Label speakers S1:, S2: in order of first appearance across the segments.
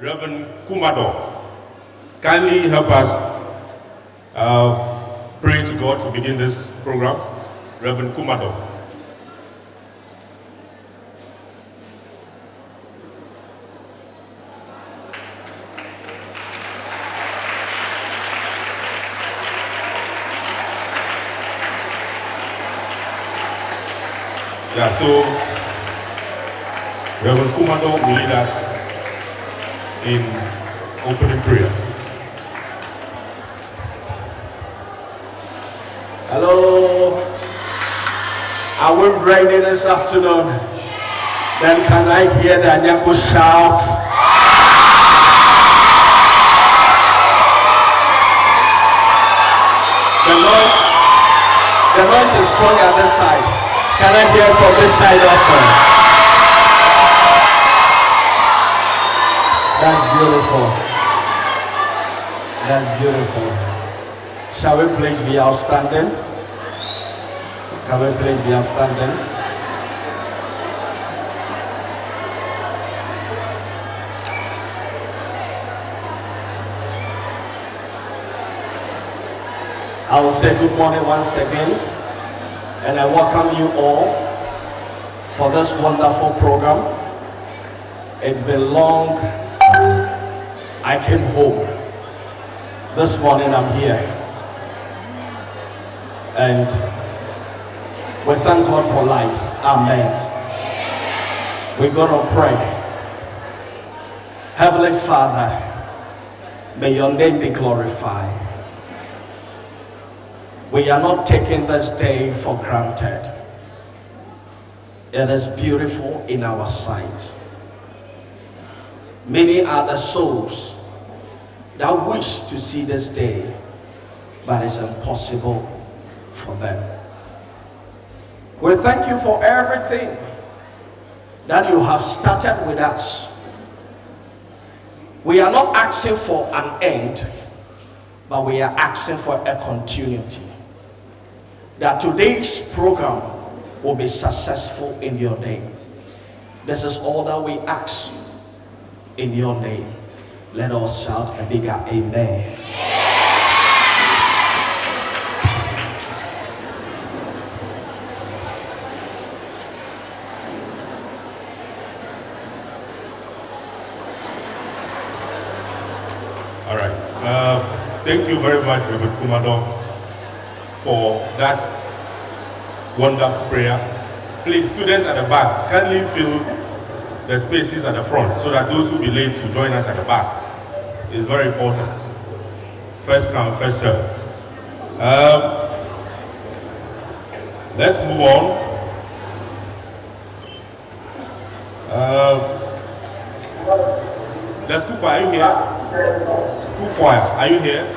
S1: Reverend Kumado. Kindly help us pray to God to begin this program. Reverend Kumado. Yeah, so Reverend Kumado will lead us in opening prayer.
S2: Hello. Are we ready this afternoon? Then can I hear the Anyako shout? The noise is strong at this side. Can I hear it from this side also? That's beautiful. That's beautiful. Shall we please be outstanding? Can we please be outstanding? I will say good morning once again, and I welcome you all for this wonderful program. It's been long. I came home. This morning I'm here. And we thank God for life. Amen. We're going to pray. Heavenly Father, may your name be glorified. We are not taking this day for granted. It is beautiful in our sight. Many are the souls that wish to see this day, but it's impossible for them. We thank you for everything that you have started with us. We are not asking for an end, but we are asking for a continuity. That today's program will be successful in your name. This is all that we ask in your name. Let us shout a bigger amen.
S1: All right. Thank you very much, Reverend Kumado, for that wonderful prayer. Please, students at the back, kindly fill the spaces at the front so that those who be late will join us at the back. It's very important. First come, first serve. Let's move on. The school choir, are you here? School choir, are you here?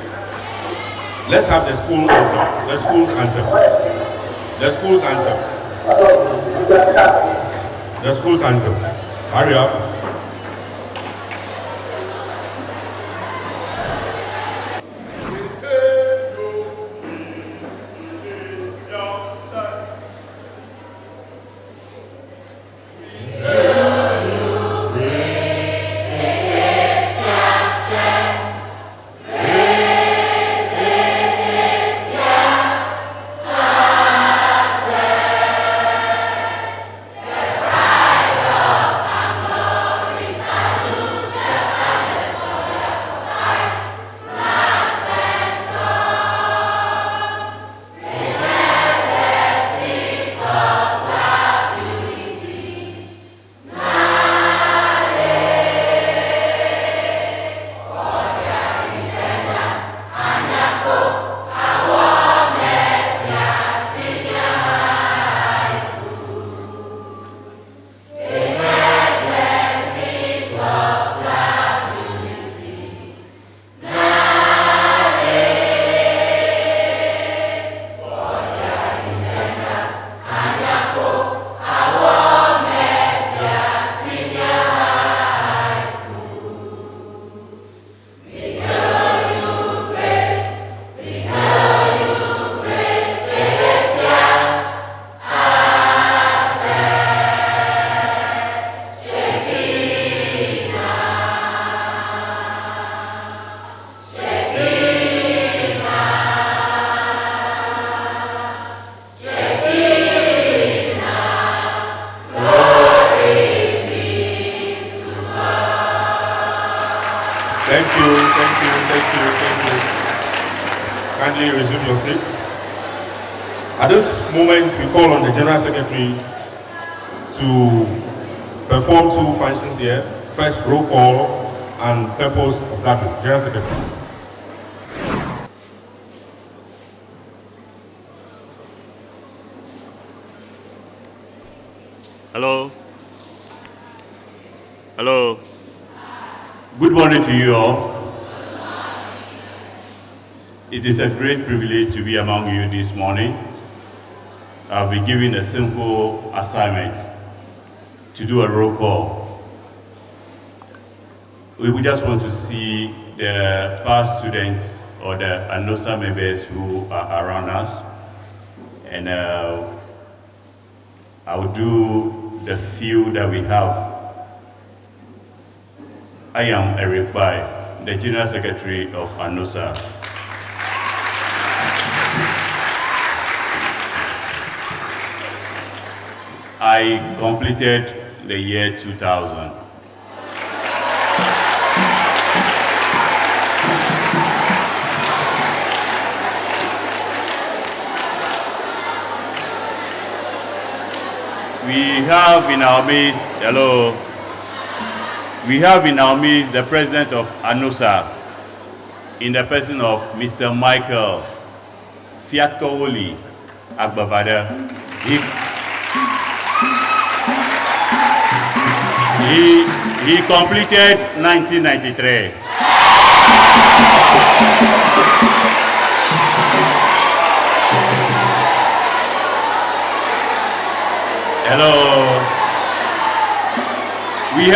S1: Let's have the school anthem. The school's anthem. The school's anthem. The school's anthem. Hurry up. kindly resume your seats. At this moment, we call on the General Secretary to perform two functions here. First, roll call and purpose of gathering. General Secretary.
S3: Hello. Hello. Good morning to you all. It is a great privilege to be among you this morning. I've been given a simple assignment to do a roll call. We just want to see the past students or the ANOSA members who are around us, and I will do the few that we have. I am Eric Bai, the General Secretary of ANOSA. I completed the year 2000. We have in our midst, we have in our midst the president of ANOSA, in the person of Mr. Michael Fiatowoli Agbavada. He completed 1993. Hello. We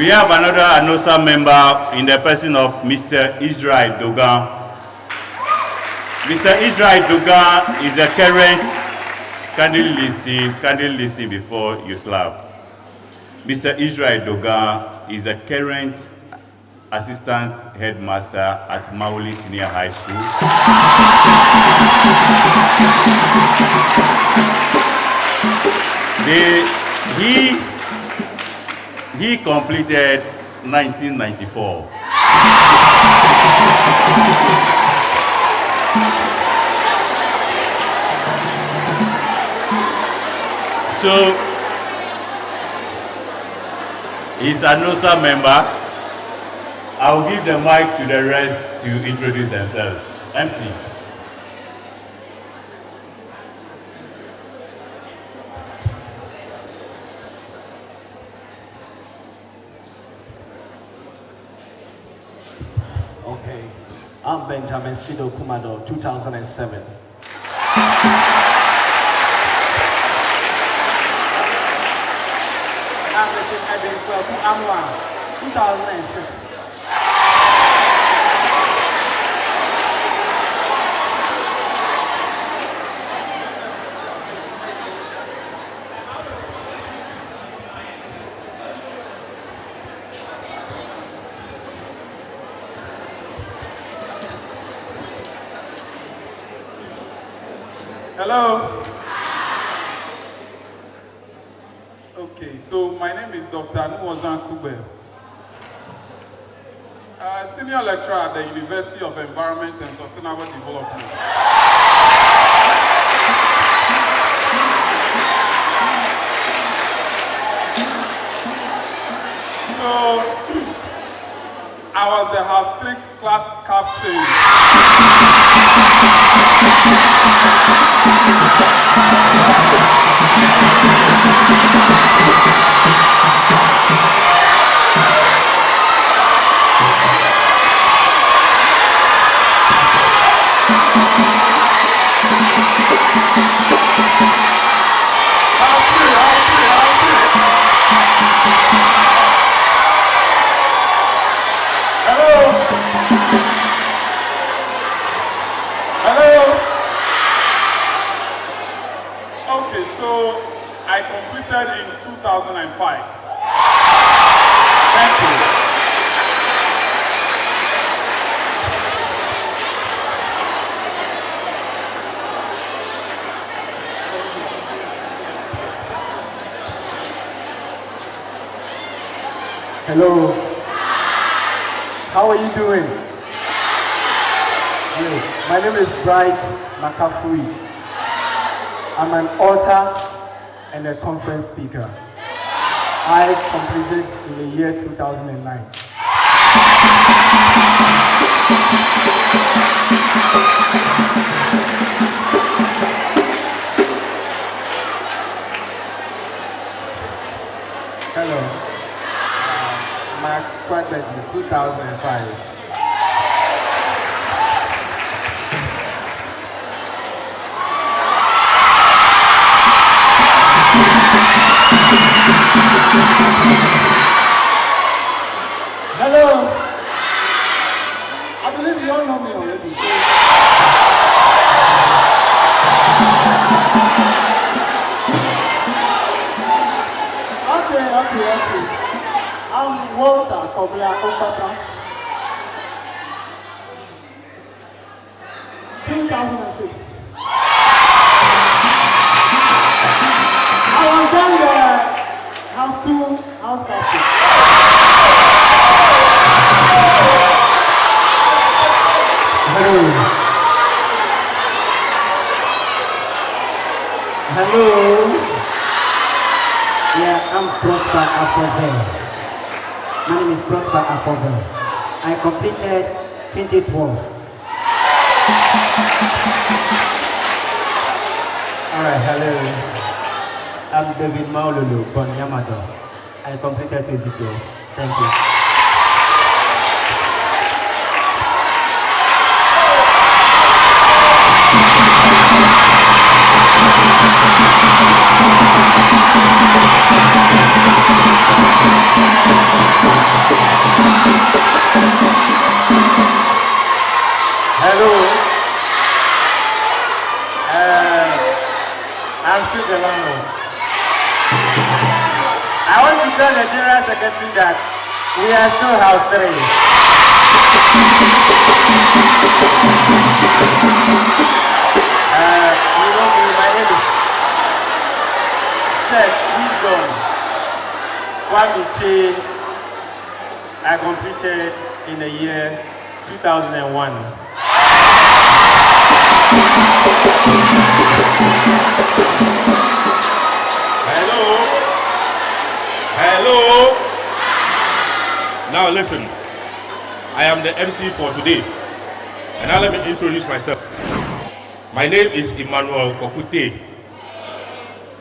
S3: have another ANOSA member in the person of Mr. Israel Dogan. Mr. Israel Dogan is a current candle listing before you clap. Mr. Israel Dogan is a current assistant headmaster at Mauli Senior High School. He completed 1994. So he's an ANOSA member. I'll give the mic to the rest to introduce themselves. MC.
S2: Okay, I'm Benjamin Sido Kumado, 2007.
S4: I'm Richard Edwin Kwaku Amwa, 2006.
S5: Hello. Okay, so my name is Dr. Nuwazan Kube, senior lecturer at the University of Environment and Sustainable Development. So I was the house 3 class captain. I completed in 2005. Thank you.
S4: Hello. How are you doing?
S6: My name is Bright Makafui. I'm an author and a conference speaker. I completed in the year 2009.
S7: Hello. Mark Kwagbeji, 2005.
S6: Hello. I believe you all know me already. So. Okay. I'm Walter Kobia Okata. 2006. I was then the house 2 house captain.
S8: Hello. Yeah, I'm Prosper Afrovel. My name is Prosper Afrovel. I completed 2012. Alright, hello. I'm David Maululu, born Yamado. I completed 2012. Thank you.
S9: Hello. I'm still the landlord. I want to tell the General Secretary that we are still house 3. You know me, my name is Seth Wisdom Kwamiche. I completed in the year 2001.
S1: Hello. Now listen, I am the MC for today. And now let me introduce myself. My name is Emmanuel Kokute.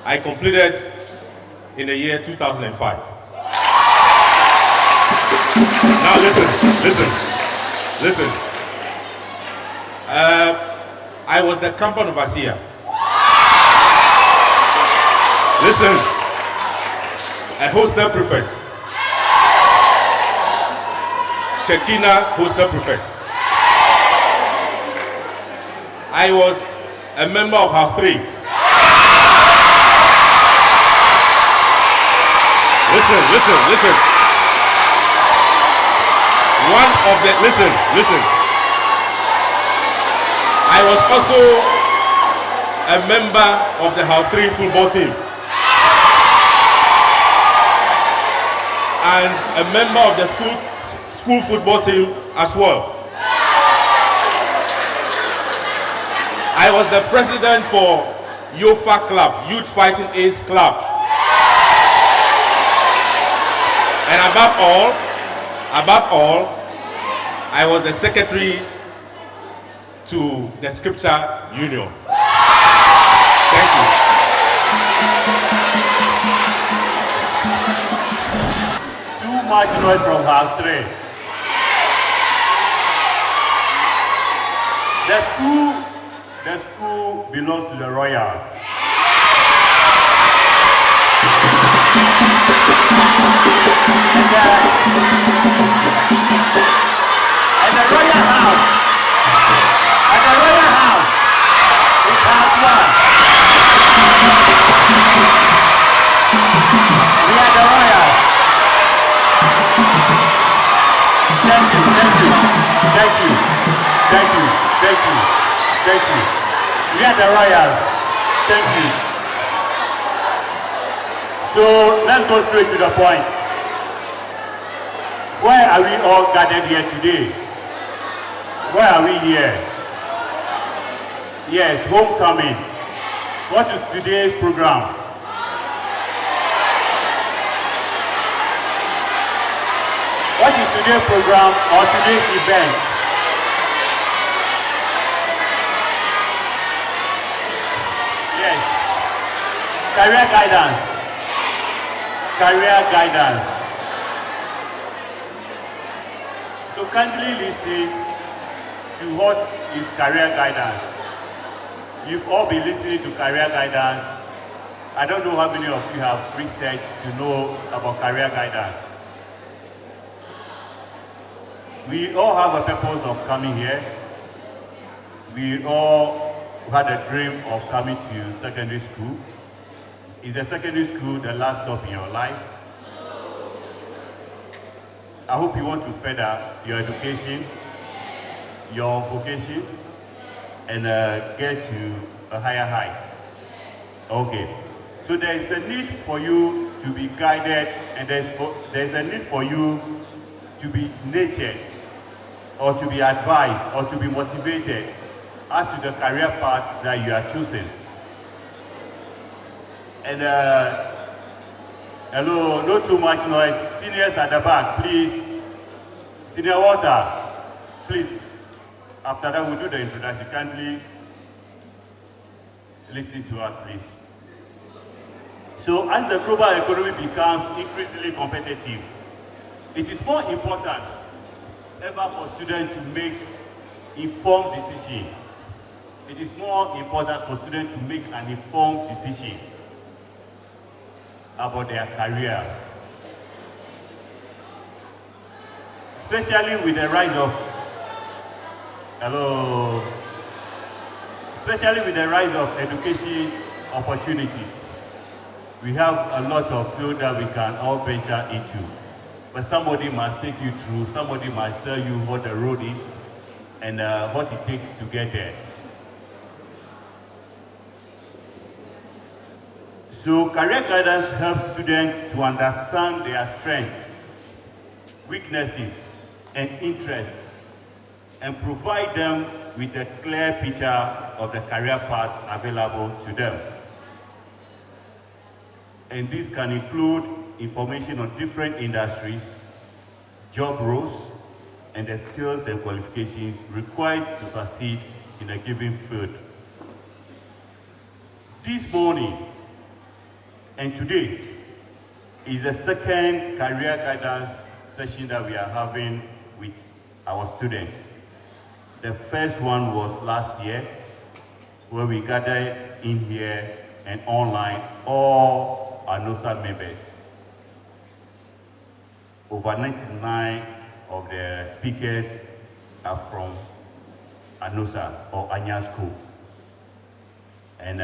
S1: I completed in the year 2005. Now listen. I was the campaign overseer. Listen, a hostel prefect. Shekina hostel prefect. I was a member of House 3. Listen. One of the, listen. I was also a member of the House 3 football team. And a member of the school football team as well. I was the president for YOFA Club, Youth Fighting Age Club. And above all, I was the secretary to the Scripture Union. Thank you.
S3: Too much noise from House 3. The school belongs to the Royals. And the Royal House is House 1. We are the Royals. Thank you. We are the Royals. Thank you. So let's go straight to the point. Why are we all gathered here today? Why are we here? Yes, homecoming. What is today's program? What is today's program or today's event? Yes. Career guidance. Career guidance. So kindly listen to what is career guidance. You've all been listening to career guidance. I don't know how many of you have researched to know about career guidance. We all have a purpose of coming here. We all had a dream of coming to secondary school. Is the secondary school the last stop in your life? I hope you want to further your education, your vocation, and get to a higher height. Okay. So there is a need for you to be guided, and there's a need for you to be nurtured, or to be advised, or to be motivated as to the career path that you are choosing. And hello, not too much noise. Seniors at the back, please. Senior Water, please. After that, we'll do the introduction. Kindly listen to us, please. So, as the global economy becomes increasingly competitive, it is more important ever for students to make informed decisions. It is more important for students to make an informed decision about their career. Especially with the rise of, especially with the rise of education opportunities. We have a lot of field that we can all venture into. But somebody must take you through, somebody must tell you what the road is and what it takes to get there. So career guidance helps students to understand their strengths, weaknesses, and interests, and provide them with a clear picture of the career path available to them. And this can include information on different industries, job roles, and the skills and qualifications required to succeed in a given field. This morning and today is the second career guidance session that we are having with our students. The first one was last year, where we gathered in here and online all ANOSA members. Over 99 of the speakers are from ANOSA or Anya School. And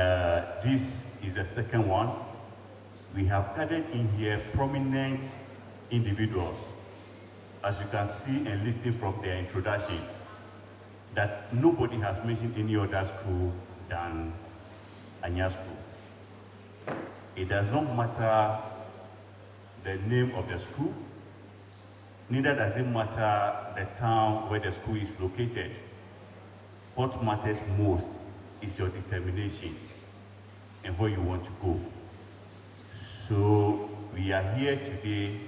S3: this is the second one. We have gathered in here prominent individuals, as you can see and listen from their introduction, that nobody has mentioned any other school than Anya School. It does not matter the name of the school, neither does it matter the town where the school is located. What matters most is your determination and where you want to go. So we are here today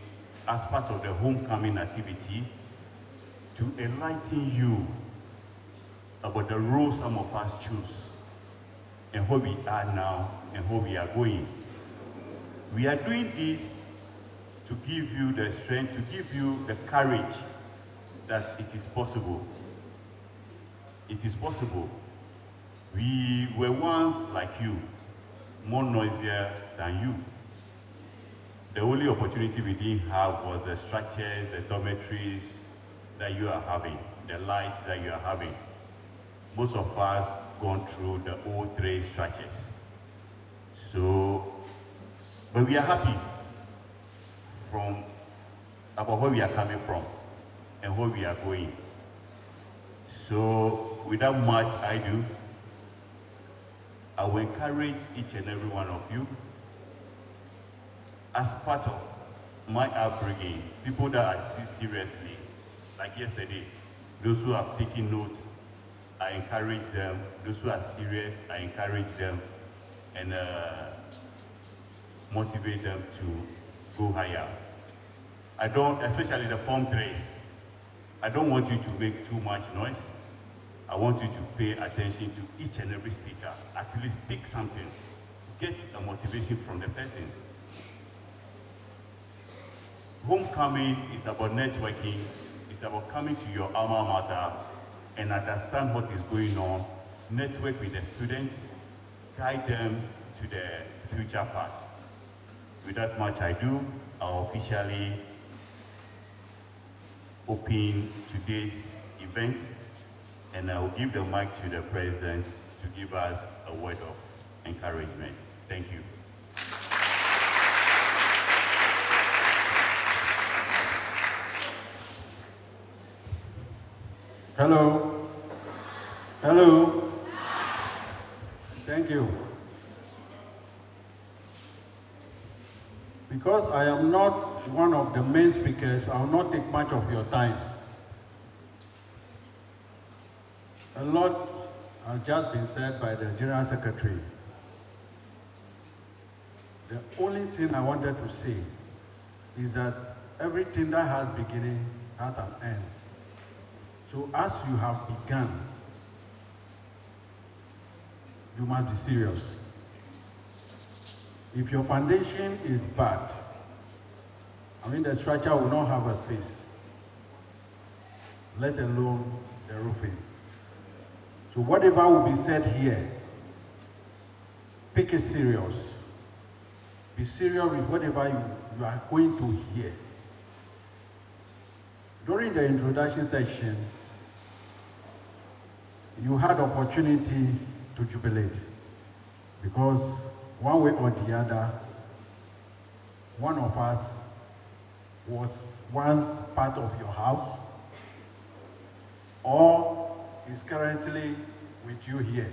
S3: as part of the homecoming activity to enlighten you about the role some of us choose and where we are now and where we are going. We are doing this to give you the strength, to give you the courage that it is possible. It is possible. We were once like you, more noisier than you. The only opportunity we didn't have was the structures, the dormitories that you are having, the lights that you are having. Most of us gone through the old 3 structures. So, but we are happy about where we are coming from and where we are going. So, without much ado, I will encourage each and every one of you, as part of my upbringing, people that I see seriously, like yesterday, those who have taken notes I encourage them. Those who are serious, I encourage them and motivate them to go higher. I don't, especially the Form 3s, I don't want you to make too much noise. I want you to pay attention to each and every speaker. At least pick something. Get a motivation from the person. Homecoming is about networking. It's about coming to your alma mater and understand what is going on, network with the students, guide them to the future path. Without much ado, I'll officially open today's event, and I'll give the mic to the president to give us a word of encouragement. Thank you.
S10: Hello. Hello. Thank you. Because I am not one of the main speakers, I will not take much of your time. A lot has just been said by the General Secretary. The only thing I wanted to say is that everything that has beginning has an end. So as you have begun, you must be serious. If your foundation is bad, the structure will not have a space, let alone the roofing. So whatever will be said here, take it serious. Be serious with whatever you are going to hear. During the introduction section, you had opportunity to jubilate because one way or the other, one of us was once part of your house or is currently with you here.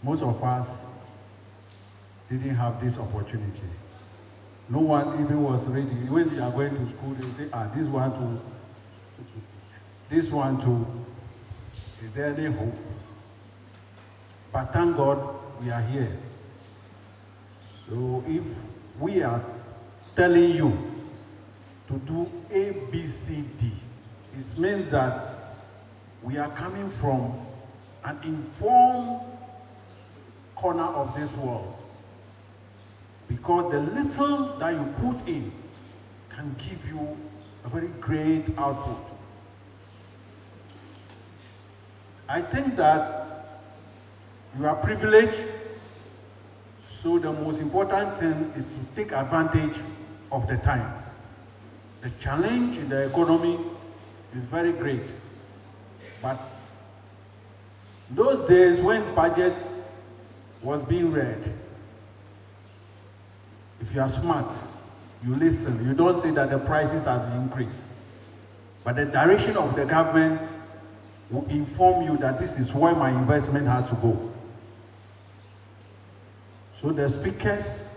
S10: Most of us didn't have this opportunity. No one even was ready. When we are going to school, they say, this one too. This one too. Is there any hope? But thank God we are here. So if we are telling you to do A, B, C, D, it means that we are coming from an informed corner of this world. Because the little that you put in can give you a very great output. I think that you are privileged, so the most important thing is to take advantage of the time. The challenge in the economy is very great, but those days when budget was being read, if you are smart, you listen. You don't say that the prices have increased, but the direction of the government will inform you that this is where my investment has to go. So the speakers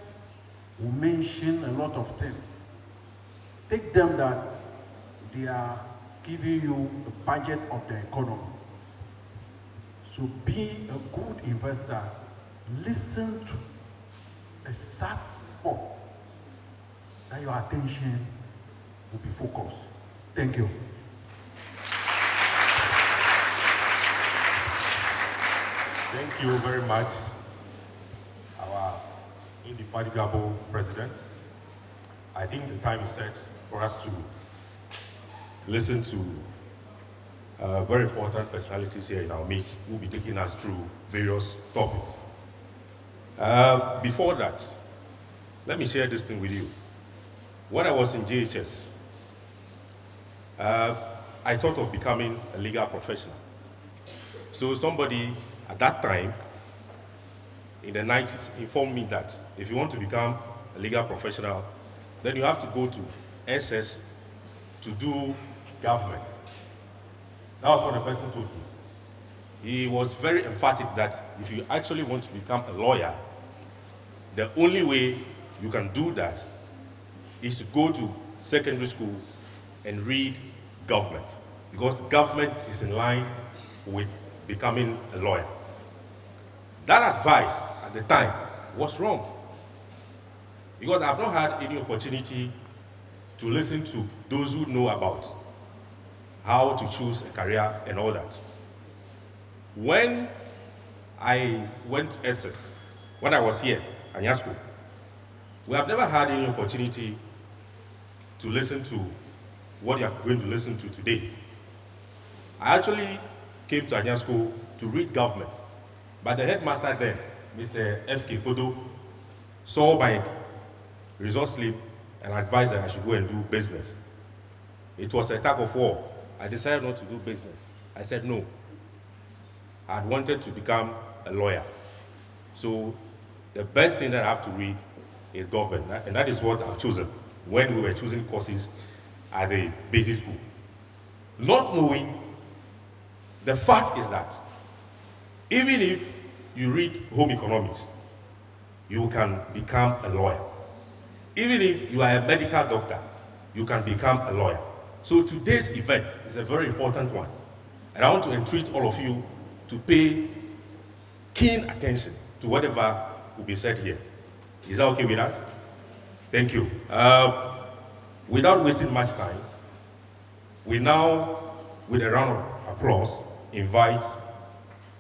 S10: will mention a lot of things. Take them that they are giving you the budget of the economy. So be a good investor. Listen to a certain spot that your attention will be focused. Thank you.
S1: Thank you very much, our indefatigable president. I think the time is set for us to listen to very important personalities here in our midst who will be taking us through various topics. Before that, let me share this thing with you. When I was in JHS, I thought of becoming a legal professional. So somebody at that time, in the 90s, informed me that if you want to become a legal professional, then you have to go to SS to do government. That was what the person told me. He was very emphatic that if you actually want to become a lawyer, the only way you can do that is to go to secondary school and read government. because government is in line with becoming a lawyer. That advice at the time was wrong, because I've not had any opportunity to listen to those who know about how to choose a career and all that. When I went to SS, when I was here at Yasco, we have never had any opportunity to listen to what you are going to listen to today. I actually came to Anya School to read government, but the headmaster then, Mr. F.K. Podo, saw my result slip and advised that I should go and do business. It was a tug of war. I decided not to do business. I said no. I had wanted to become a lawyer. So the best thing that I have to read is government, and that is what I've chosen when we were choosing courses at the basic school. Not knowing, the fact is that even if you read home economics, you can become a lawyer. Even if you are a medical doctor, you can become a lawyer. So today's event is a very important one. And I want to entreat all of you to pay keen attention to whatever will be said here. Is that okay with us? Thank you. Without wasting much time, we now, with a round of applause, invite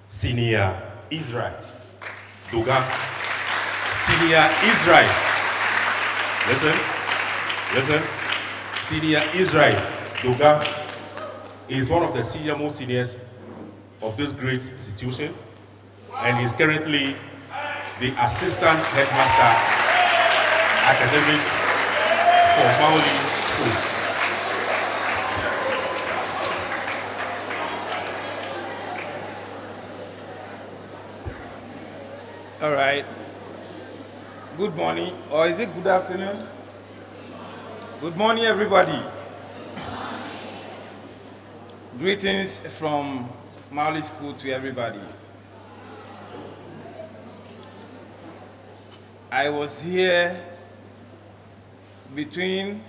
S1: Senior Israel Doga. Senior Israel. Listen. Senior Israel Doga is one of the most seniors of this great institution, and is currently the assistant headmaster academic for Maoli School.
S4: All right. Good morning, or is it good afternoon? Good morning, everybody. Greetings from Maoli School to everybody. I was here between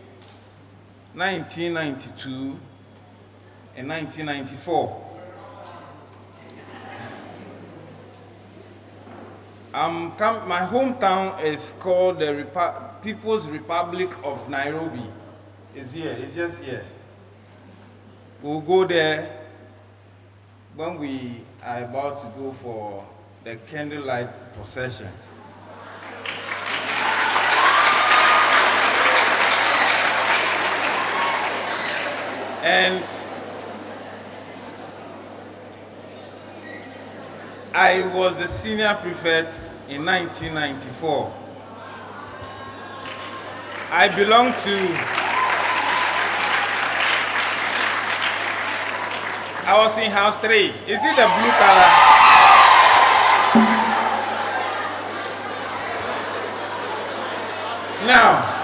S4: 1992 and 1994. My hometown is called the People's Republic of Nairobi. It's here, it's just here. We'll go there when we are about to go for the candlelight procession. And I was a senior prefect in 1994. I belong to, I was in house 3. Is it the blue color? Now,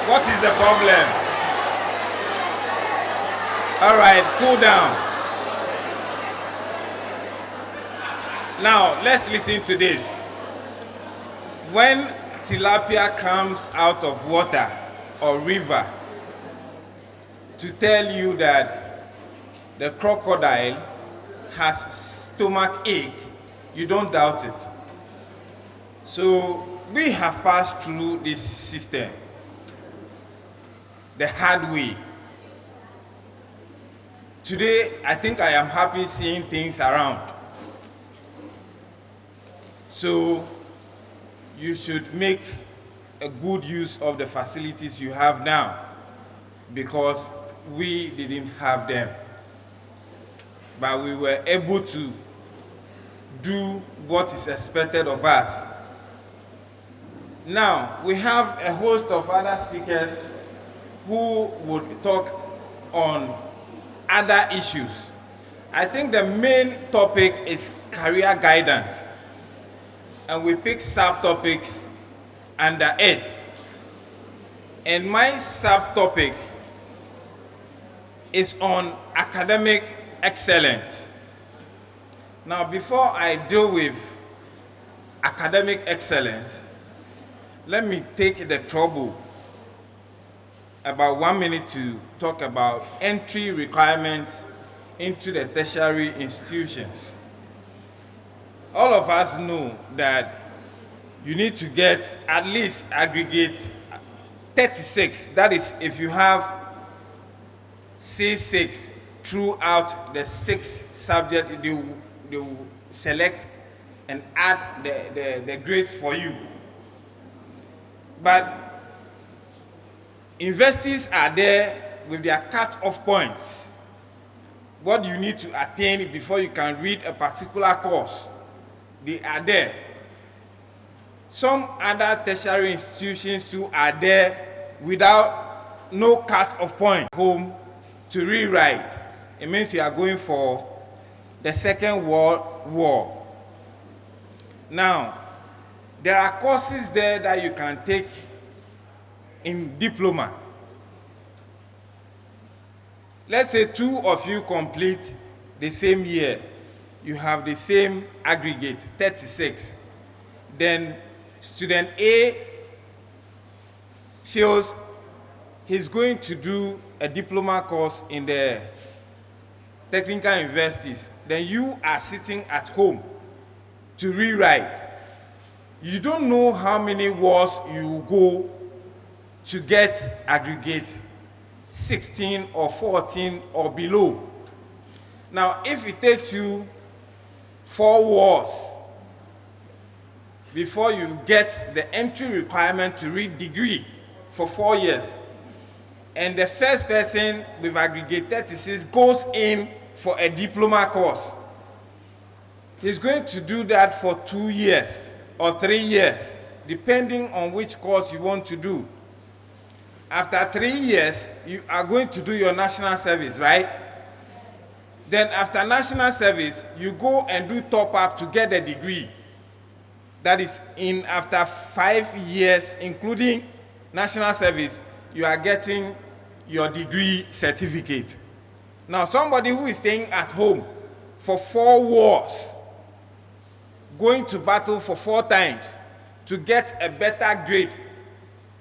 S4: what is the problem? All right, cool down. Now, let's listen to this. When tilapia comes out of water or river to tell you that the crocodile has stomach ache, you don't doubt it. So we have passed through this system the hard way. Today, I think I am happy seeing things around. So you should make a good use of the facilities you have now, because we didn't have them. But we were able to do what is expected of us. Now, we have a host of other speakers who would talk on other issues. I think the main topic is career guidance, and we pick subtopics under it. And my subtopic is on academic excellence. Now, before I deal with academic excellence, let me take the trouble about 1 minute to talk about entry requirements into the tertiary institutions. All of us know that you need to get at least aggregate 36. That is, if you have C6 throughout the 6 subjects, they will select and add the grades for you. But universities are there with their cut-off points. What you need to attain before you can read a particular course, they are there. Some other tertiary institutions too are there without no cut-off point home to rewrite. It means you are going for the Second World War. Now, there are courses there that you can take in diploma. Let's say 2 of you complete the same year. You have the same aggregate, 36. Then student A feels he's going to do a diploma course in the technical universities. Then you are sitting at home to rewrite. You don't know how many wars you go to get aggregate 16 or 14 or below. Now, if it takes you 4 wars before you get the entry requirement to read degree for 4 years, and the first person with aggregate 36 goes in for a diploma course, he's going to do that for 2 years or 3 years, depending on which course you want to do. After 3 years, you are going to do your national service, right? Then after national service, you go and do top up to get a degree. That is, in after 5 years, including national service, you are getting your degree certificate. Now, somebody who is staying at home for 4 wars, going to battle for 4 times to get a better grade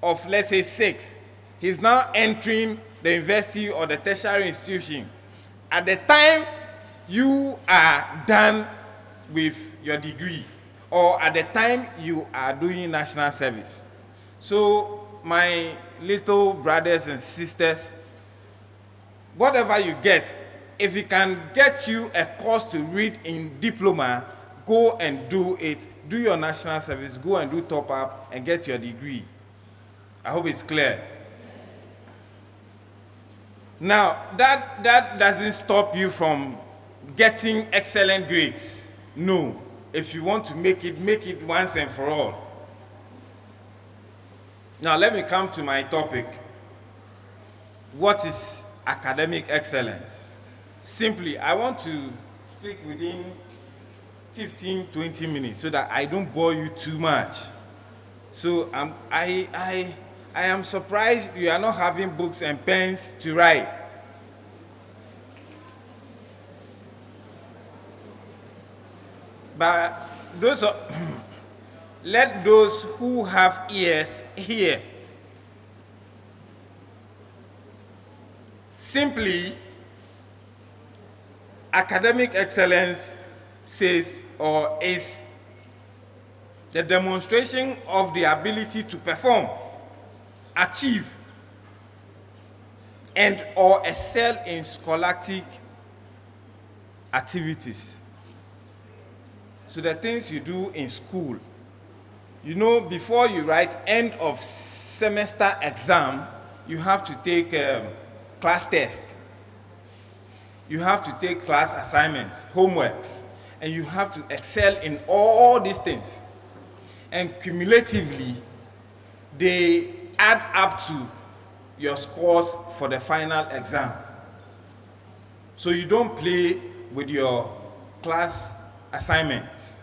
S4: of, let's say, 6, he's now entering the university or the tertiary institution. At the time you are done with your degree, or at the time you are doing national service. So, my little brothers and sisters, whatever you get, if it can get you a course to read in diploma, go and do it. Do your national service, go and do top up and get your degree. I hope it's clear. Now, that doesn't stop you from getting excellent grades. No. If you want to make it once and for all. Now, let me come to my topic. What is academic excellence? Simply, I want to speak within 15-20 minutes so that I don't bore you too much. So I am surprised you are not having books and pens to write. But let those who have ears hear. Simply, academic excellence says or is the demonstration of the ability to perform, achieve, and or excel in scholastic activities. So the things you do in school, you know, before you write end of semester exam, you have to take class test. You have to take class assignments, homeworks, and you have to excel in all these things. And cumulatively, they add up to your scores for the final exam. So you don't play with your class assignments.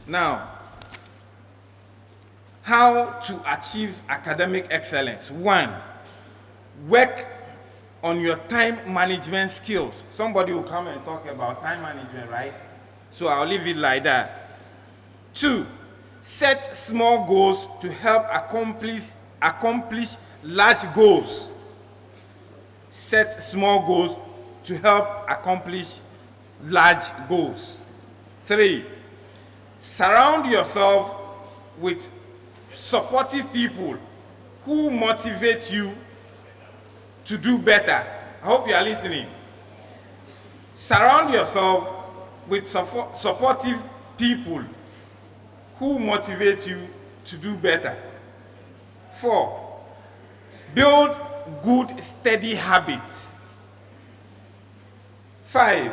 S4: Now, how to achieve academic excellence? 1, work on your time management skills. Somebody will come and talk about time management, right? So I'll leave it like that. 2, set small goals to help accomplish large goals. Set small goals to help accomplish large goals. 3, surround yourself with supportive people who motivate you to do better. I hope you are listening. Surround yourself with supportive people who motivate you to do better. 4, build good, steady habits. 5,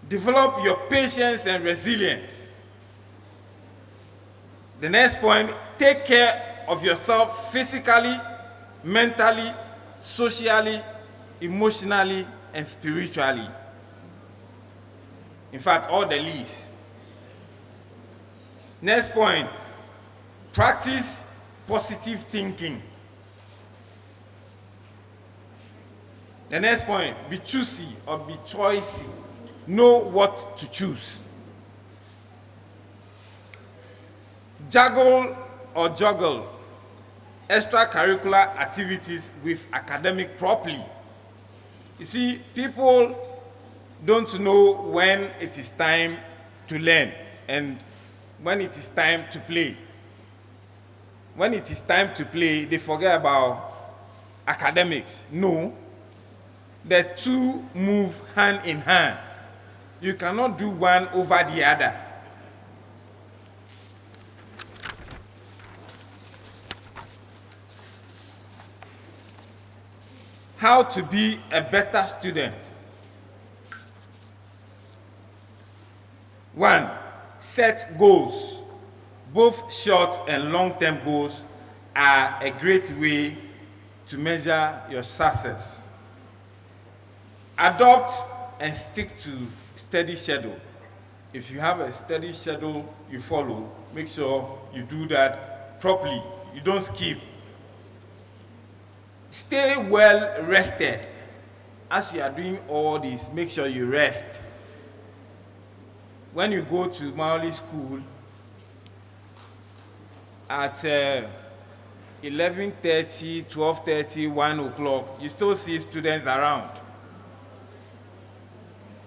S4: develop your patience and resilience. The next point, take care of yourself physically, mentally, socially, emotionally, and spiritually. In fact, all the least. Next point, practice positive thinking. The next point, be choosy or be choicey. Know what to choose. Juggle extracurricular activities with academic properly. You see, people don't know when it is time to learn and when it is time to play. When it is time to play, they forget about academics. No, the two move hand in hand. You cannot do one over the other. How to be a better student. 1, set goals. Both short and long-term goals are a great way to measure your success. Adopt and stick to steady schedule. If you have a steady schedule you follow, make sure you do that properly. You don't skip. Stay well rested. As you are doing all this, make sure you rest. When you go to Maoli school at 11:30, 12:30, 1 o'clock, you still see students around.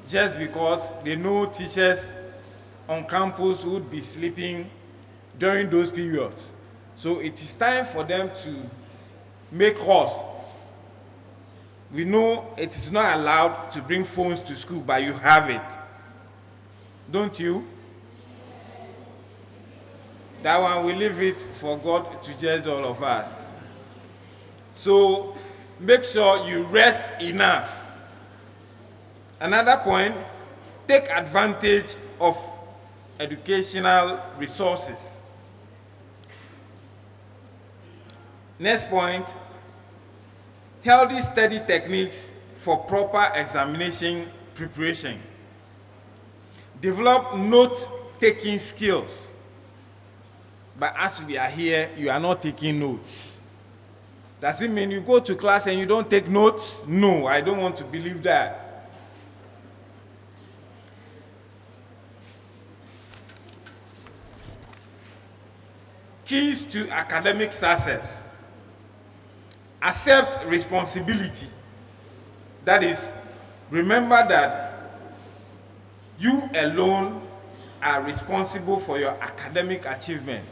S4: Just because they know teachers on campus would be sleeping during those periods. So it is time for them to make calls. We know it is not allowed to bring phones to school, but you have it. Don't you? That one, we leave it for God to judge all of us. So make sure you rest enough. Another point, take advantage of educational resources. Next point, healthy study techniques for proper examination preparation. Develop note-taking skills. But as we are here, you are not taking notes. Does it mean you go to class and you don't take notes? No, I don't want to believe that. Keys to academic success. Accept responsibility. That is, remember that you alone are responsible for your academic achievement.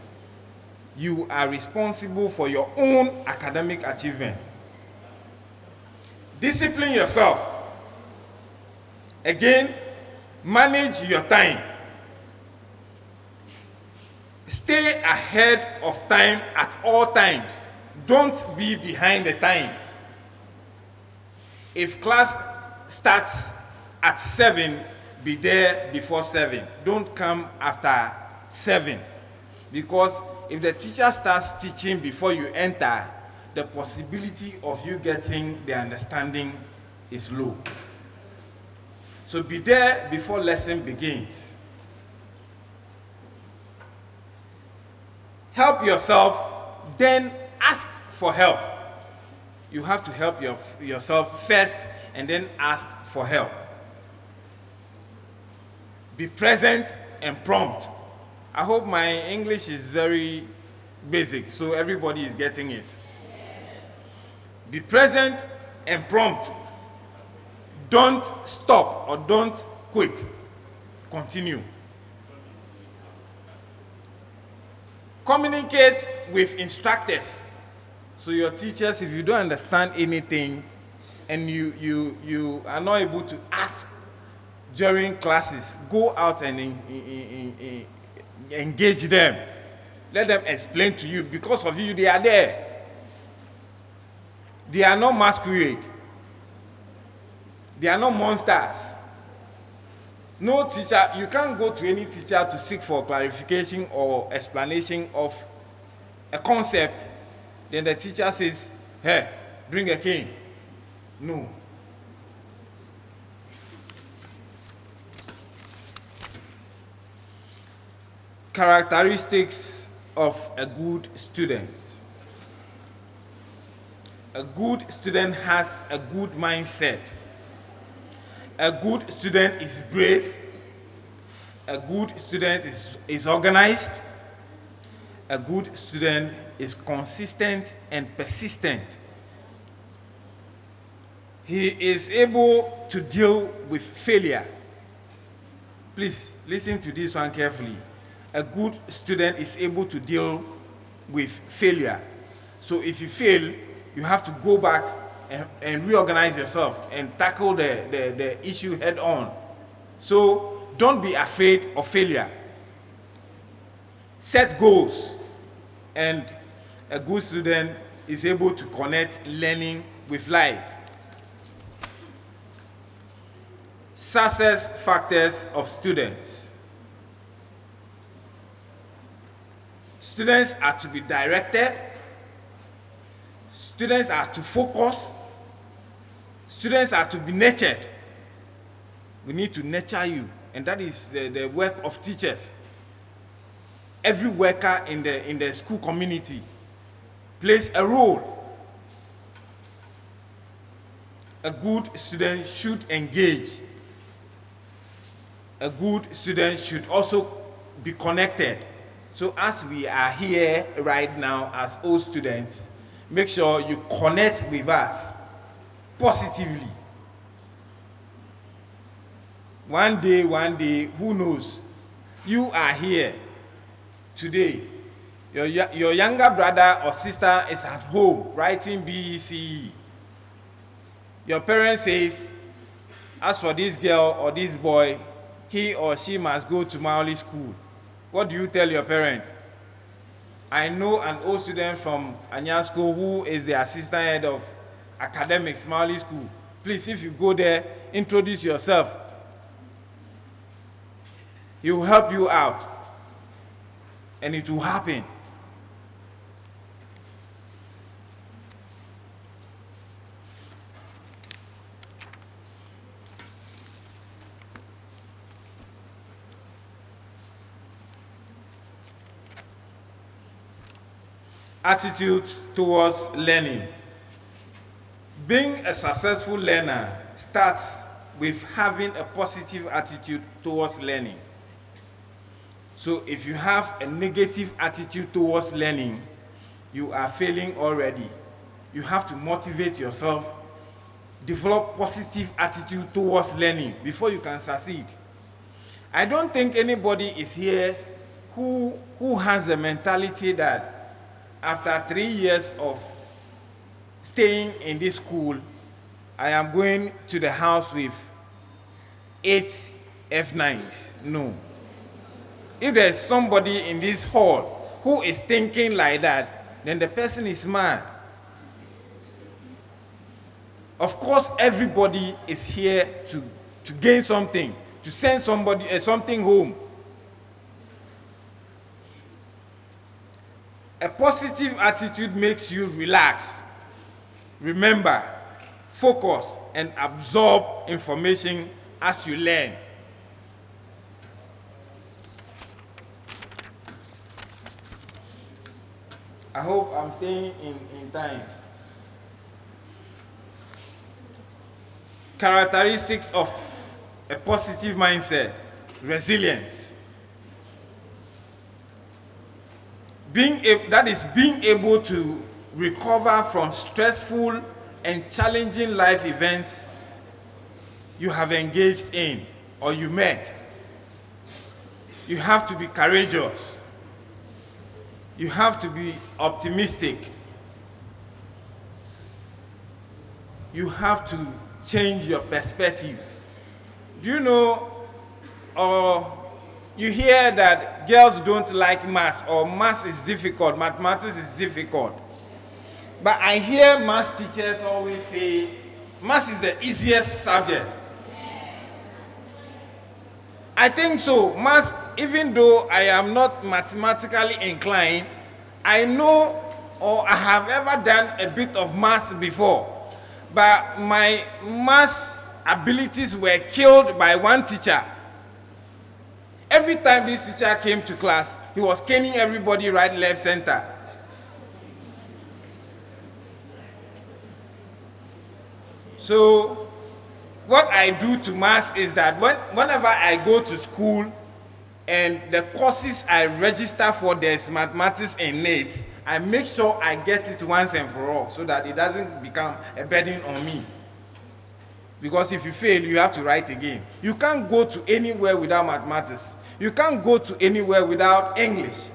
S4: You are responsible for your own academic achievement. Discipline yourself. Again, manage your time. Stay ahead of time at all times. Don't be behind the time. If class starts at 7, be there before 7. Don't come after 7. Because if the teacher starts teaching before you enter, the possibility of you getting the understanding is low. So be there before lesson begins. Help yourself, then ask for help. You have to help yourself first and then ask for help. Be present and prompt. I hope my English is very basic, so everybody is getting it. Be present and prompt. Don't stop or don't quit. Continue. Communicate with instructors. So your teachers, if you don't understand anything and you are not able to ask during classes, go out and engage them. Let them explain to you. Because of you, they are there. They are not masquerade. They are not monsters. No teacher, you can't go to any teacher to seek for clarification or explanation of a concept. Then the teacher says, hey, bring a cane. No. Characteristics of a good student. A good student has a good mindset. A good student is brave. A good student is organized. A good student is consistent and persistent. He is able to deal with failure. Please listen to this one carefully. A good student is able to deal with failure. So if you fail, you have to go back and reorganize yourself and tackle the issue head on. So don't be afraid of failure. Set goals. And a good student is able to connect learning with life. Success factors of students. Students are to be directed. Students are to focus. Students are to be nurtured. We need to nurture you, and that is the work of teachers. Every worker in the school community plays a role. A good student should engage. A good student should also be connected. So as we are here right now as old students, make sure you connect with us positively. One day, who knows? You are here today. Your younger brother or sister is at home writing BECE. Your parent says, as for this girl or this boy, he or she must go to Maoli school. What do you tell your parents? I know an old student from Anyasko who is the assistant head of academics, Maoli School. Please, if you go there, introduce yourself. He will help you out. And it will happen. Attitudes towards learning. Being a successful learner starts with having a positive attitude towards learning. So if you have a negative attitude towards learning, you are failing already. You have to motivate yourself, develop positive attitude towards learning before you can succeed. I don't think anybody is here who has the mentality that after 3 years of staying in this school, I am going to the house with 8 F9s. No. If there's somebody in this hall who is thinking like that, then the person is mad. Of course, everybody is here to gain something, to send somebody something home. A positive attitude makes you relax, remember, focus, and absorb information as you learn. I hope I'm staying in time. Characteristics of a positive mindset. Resilience. Being able to recover from stressful and challenging life events you have engaged in or you met. You have to be courageous. You have to be optimistic. You have to change your perspective. Do you know, or you hear that girls don't like maths, or maths is difficult, mathematics is difficult. But I hear maths teachers always say, maths is the easiest subject. I think so. Maths, even though I am not mathematically inclined, I know or I have ever done a bit of maths before. But my maths abilities were killed by one teacher. Every time this teacher came to class, he was caning everybody right, left, center. So what I do to maths is that whenever I go to school and the courses I register for, there's mathematics in it, I make sure I get it once and for all so that it doesn't become a burden on me. Because if you fail, you have to write again. You can't go to anywhere without mathematics. You can't go to anywhere without English.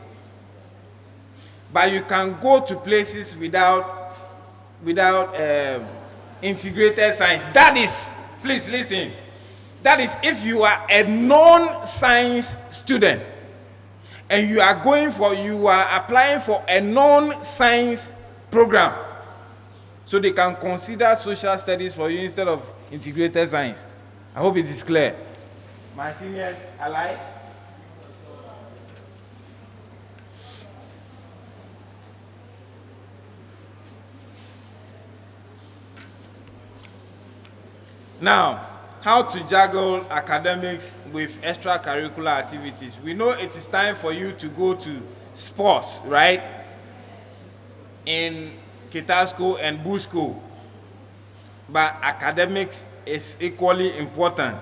S4: But you can go to places without integrated science. That is, please listen, that is if you are a non-science student and you are applying for a non-science program, so they can consider social studies for you instead of integrated science. I hope it is clear. My seniors, alike. Now, how to juggle academics with extracurricular activities. We know it is time for you to go to sports, right? In Kitasco and Busco. But academics is equally important.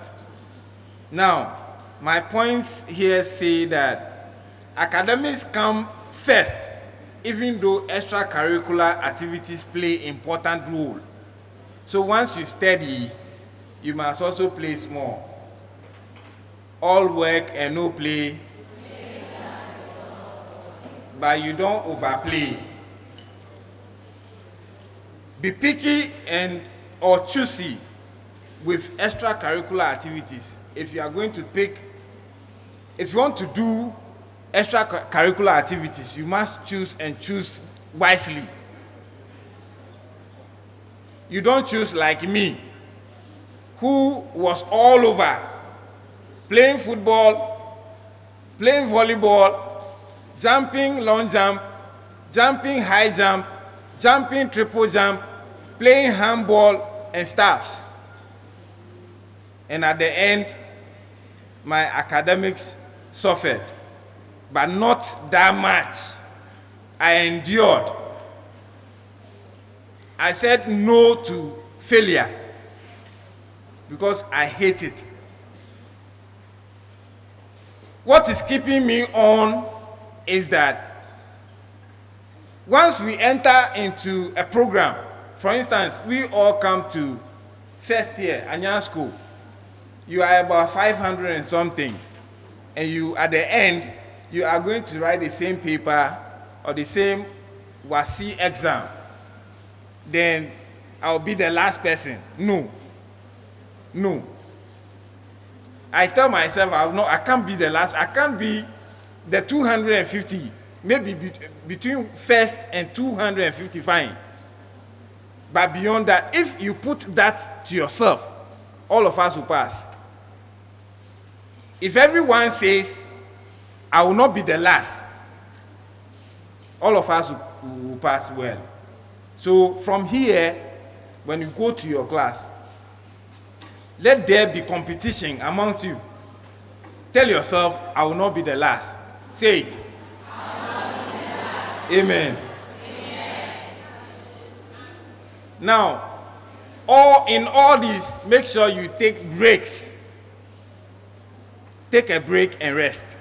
S4: Now, my points here say that academics come first, even though extracurricular activities play important role. So once you study, you must also play small. All work and no play, but you don't overplay. Be picky or choosy with extracurricular activities. If you are going to if you want to do extracurricular activities, you must choose wisely. You don't choose like me, who was all over, playing football, playing volleyball, jumping long jump, jumping high jump, jumping triple jump, playing handball and stuffs. And at the end, my academics suffered, but not that much. I endured. I said no to failure because I hate it. What is keeping me on is that once we enter into a program, for instance, we all come to first year, Anya school, you are about 500 and something, and you, at the end, you are going to write the same paper or the same WASI exam. Then I'll be the last person. No. I tell myself I can't be the last. I can't be the 250. Maybe between first and 250, fine. But beyond that, if you put that to yourself, all of us will pass. If everyone says, I will not be the last, all of us will pass well. So from here, when you go to your class, let there be competition amongst you. Tell yourself, I will not be the last. Say it. I will not be the last. Amen. Amen. Now, in all this, make sure you take breaks. Take a break and rest.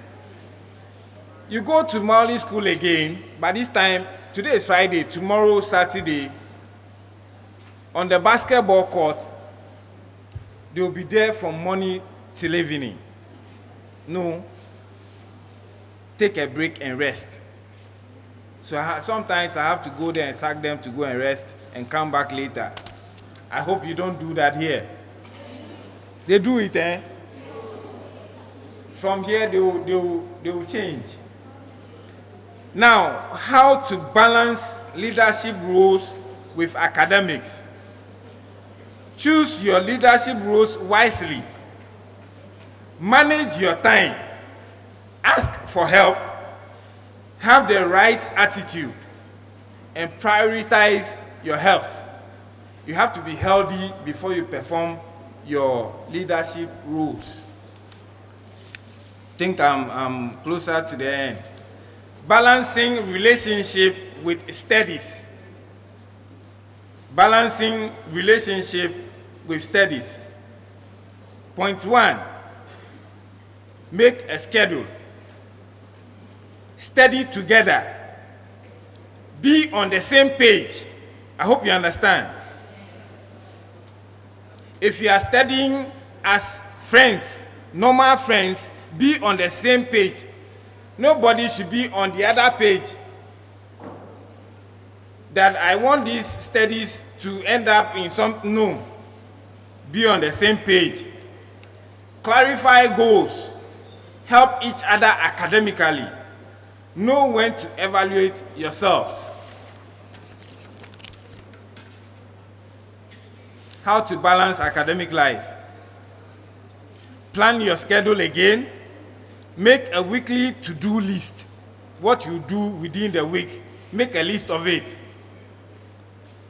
S4: You go to Mauli school again, but this time, today is Friday, tomorrow Saturday, On the basketball court, they will be there from morning till evening. No, take a break and rest. So sometimes I have to go there and sack them to go and rest and come back later. I hope you don't do that here. They do it, eh? From here, they will change. Now, how to balance leadership roles with academics? Choose your leadership roles wisely. Manage your time. Ask for help. Have the right attitude. And prioritize your health. You have to be healthy before you perform your leadership roles. I think I'm closer to the end. Balancing relationship with studies. Balancing relationship with studies. Point 1, make a schedule. Study together. Be on the same page. I hope you understand. If you are studying as friends, normal friends, be on the same page. Nobody should be on the other page. That I want these studies to end up in some, no. Be on the same page. Clarify goals. Help each other academically. Know when to evaluate yourselves. How to balance academic life. Plan your schedule again. Make a weekly to-do list. What you do within the week, make a list of it.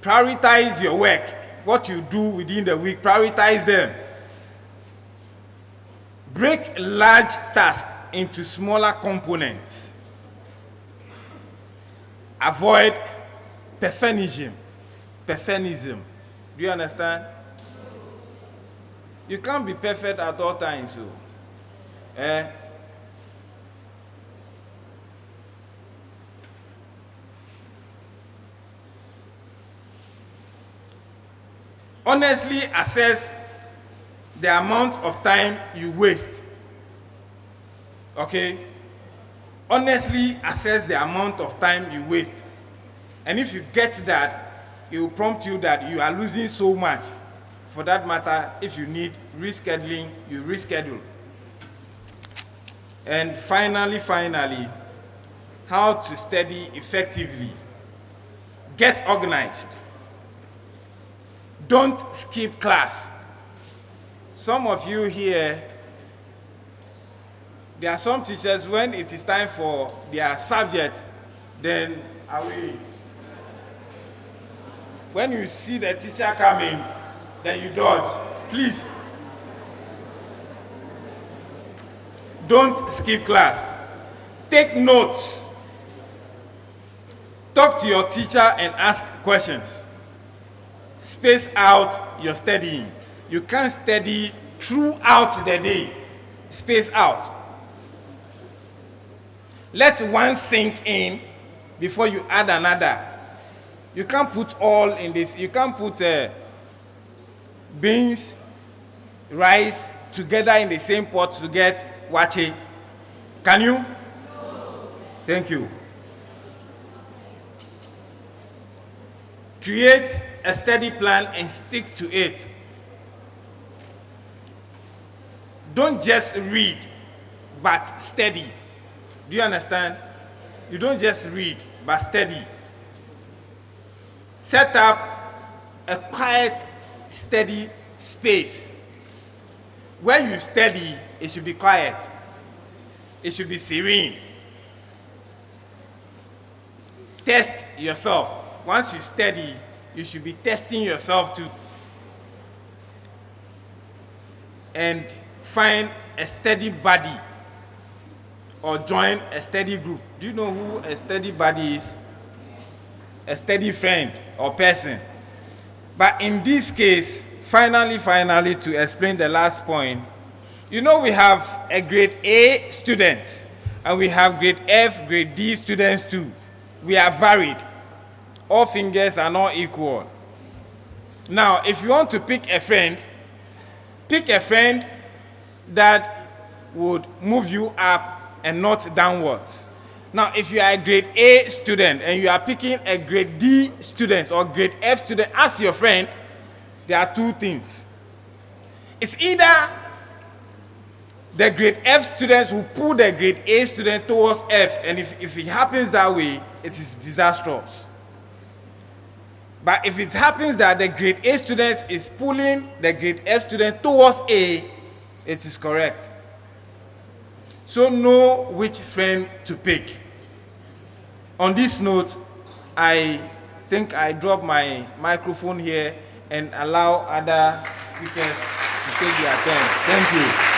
S4: Prioritize your work. What you do within the week, prioritize them. Break large tasks into smaller components. Avoid perfectionism. Perfectionism. Do you understand? You can't be perfect at all times. So. Honestly assess the amount of time you waste. Okay? Honestly assess the amount of time you waste. And if you get that, it will prompt you that you are losing so much. For that matter, if you need rescheduling, you reschedule. And finally, how to study effectively. Get organized. Don't skip class. Some of you here, there are some teachers, when it is time for their subject, then away. When you see the teacher coming, then you dodge. Please. Don't skip class. Take notes. Talk to your teacher and ask questions. Space out your studying. You can't study throughout the day. Space out. Let one sink in before you add another. You can't put all in this. You can't put beans, rice together in the same pot to get wache. Can you? Thank you. Create a study plan and stick to it. Don't just read, but study. Do you understand? You don't just read, but study. Set up a quiet, steady space. When you study, it should be quiet. It should be serene. Test yourself. Once you study, you should be testing yourself too. And find a steady buddy or join a steady group. Do you know who a steady buddy is? A steady friend or person. But in this case, finally, to explain the last point, you know we have a grade A students and we have grade F, grade D students too. We are varied. All fingers are not equal. Now, if you want to pick a friend that would move you up and not downwards. Now, if you are a grade A student and you are picking a grade D student or grade F student as your friend, there are two things. It's either the grade F students will pull the grade A student towards F, and if it happens that way, it is disastrous. But if it happens that the grade A student is pulling the grade F student towards A, it is correct. So know which friend to pick. On this note, I think I drop my microphone here and allow other speakers to take their turn. Thank you.